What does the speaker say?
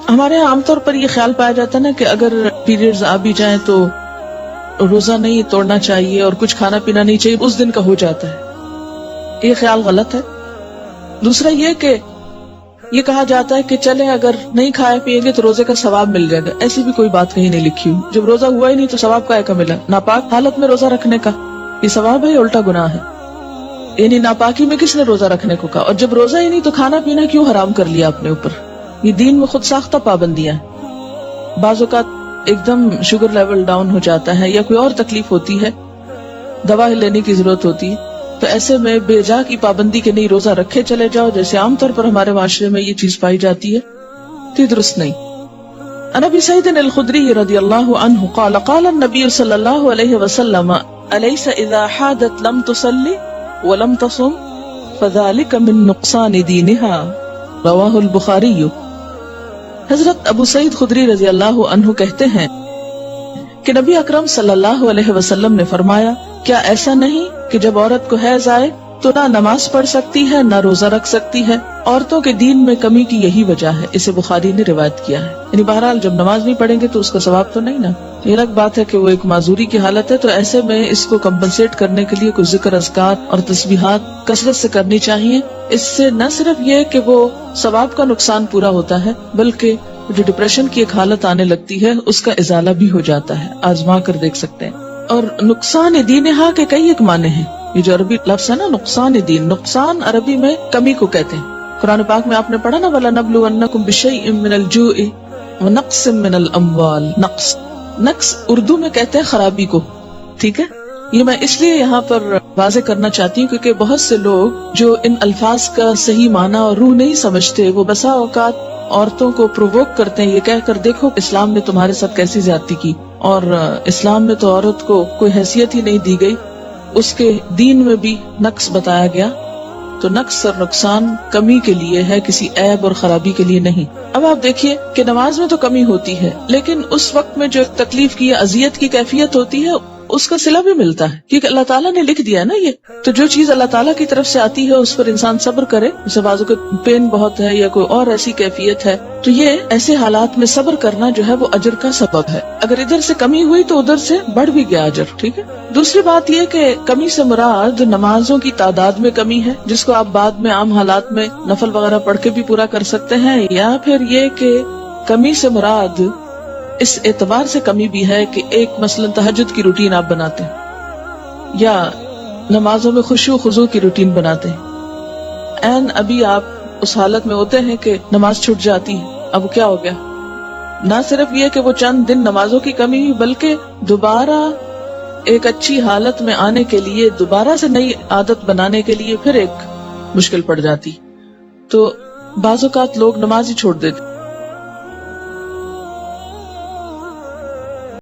ہمارے یہاں عام طور پر یہ خیال پایا جاتا ہے نا کہ اگر پیریڈز آ بھی جائیں تو روزہ نہیں توڑنا چاہیے اور کچھ کھانا پینا نہیں چاہیے، اس دن کا ہو جاتا ہے. یہ خیال غلط ہے. دوسرا یہ کہ یہ کہا جاتا ہے کہ چلیں اگر نہیں کھائے پیئیں گے تو روزے کا ثواب مل جائے گا. ایسی بھی کوئی بات کہیں نہیں لکھی ہوئی. جب روزہ ہوا ہی نہیں تو ثواب کا ملا؟ ناپاک حالت میں روزہ رکھنے کا یہ ثواب ہے، الٹا گناہ ہے. یعنی ناپاکی میں کس نے روزہ رکھنے کو کہا؟ اور جب روزہ ہی نہیں تو کھانا پینا کیوں حرام کر لیا اپنے اوپر؟ یہ دین میں خود ساختہ پابندیاں ہیں. بعض اوقات ایک دم شوگر لیول ڈاؤن ہو جاتا ہے یا کوئی اور تکلیف ہوتی ہے، دوا لینے کی ضرورت ہوتی ہے، تو ایسے میں بے جا کی پابندی کے نہیں روزہ رکھے چلے جاؤ جیسے عام طور پر ہمارے معاشرے میں یہ چیز پائی جاتی ہے، تو یہ درست نہیں. عن ابی سعید الخدری رضی اللہ عنہ قال قال النبی صلی اللہ علیہ وسلم الیس اذا حادت لم تصلی ولم تصم فذلك من نقصان دینها رواہ البخاری. حضرت ابو سعید خدری رضی اللہ عنہ کہتے ہیں کہ نبی اکرم صلی اللہ علیہ وسلم نے فرمایا، کیا ایسا نہیں کہ جب عورت کو حیض آئے تو نہ نماز پڑھ سکتی ہے نہ روزہ رکھ سکتی ہے؟ عورتوں کے دین میں کمی کی یہی وجہ ہے. اسے بخاری نے روایت کیا ہے. یعنی بہرحال جب نماز نہیں پڑھیں گے تو اس کا ثواب تو نہیں نا. یہ الگ بات ہے کہ وہ ایک معذوری کی حالت ہے، تو ایسے میں اس کو کمپنسیٹ کرنے کے لیے کچھ ذکر اذکار اور تسبیحات کثرت سے کرنی چاہیے. اس سے نہ صرف یہ کہ وہ ثواب کا نقصان پورا ہوتا ہے بلکہ جو ڈپریشن کی ایک حالت آنے لگتی ہے اس کا ازالہ بھی ہو جاتا ہے. آزما کر دیکھ سکتے ہیں. اور نقصان دینہا کے کئی ایک معنی ہیں. یہ جو عربی لفظ ہے نا نقصان دین، نقصان عربی میں کمی کو کہتے ہیں. قرآن پاک میں آپ نے پڑھا نا وَلَنَبْلُوَنَّكُمْ بِشَيْءٍ مِّنَ الْجُوعِ وَنَقْصٍ مِّنَ الْأَمْوَالِ. نقص اردو میں کہتے ہیں خرابی کو. ٹھیک ہے، یہ میں اس لیے یہاں پر واضح کرنا چاہتی ہوں کیونکہ بہت سے لوگ جو ان الفاظ کا صحیح معنی اور روح نہیں سمجھتے، وہ بسا اوقات عورتوں کو پرووک کرتے ہیں یہ کہہ کر دیکھو اسلام نے تمہارے ساتھ کیسی زیادتی کی، اور اسلام میں تو عورت کو کوئی حیثیت ہی نہیں دی گئی، اس کے دین میں بھی نقص بتایا گیا. تو نقص اور نقصان کمی کے لیے ہے، کسی عیب اور خرابی کے لیے نہیں. اب آپ دیکھیے کہ نماز میں تو کمی ہوتی ہے لیکن اس وقت میں جو تکلیف کی اذیت کی کیفیت ہوتی ہے اس کا صلہ بھی ملتا ہے کیونکہ اللہ تعالیٰ نے لکھ دیا ہے نا. یہ تو جو چیز اللہ تعالیٰ کی طرف سے آتی ہے اس پر انسان صبر کرے. جیسے بازو کو پین بہت ہے یا کوئی اور ایسی کیفیت ہے تو یہ ایسے حالات میں صبر کرنا جو ہے وہ اجر کا سبب ہے. اگر ادھر سے کمی ہوئی تو ادھر سے بڑھ بھی گیا اجر. ٹھیک ہے. دوسری بات یہ کہ کمی سے مراد نمازوں کی تعداد میں کمی ہے جس کو آپ بعد میں عام حالات میں نفل وغیرہ پڑھ کے بھی پورا کر سکتے ہیں، یا پھر یہ کہ کمی سے مراد اس اعتبار سے کمی بھی ہے کہ ایک مثلا تہجد کی روٹین آپ بناتے ہیں یا نمازوں میں خشوع خضوع کی روٹین بناتے ہیں، این ابھی آپ اس حالت میں ہوتے ہیں کہ نماز چھوٹ جاتی ہے. اب کیا ہو گیا؟ نہ صرف یہ کہ وہ چند دن نمازوں کی کمی ہوئی بلکہ دوبارہ ایک اچھی حالت میں آنے کے لیے، دوبارہ سے نئی عادت بنانے کے لیے پھر ایک مشکل پڑ جاتی. تو بعض اوقات لوگ نماز ہی چھوڑ دیتے.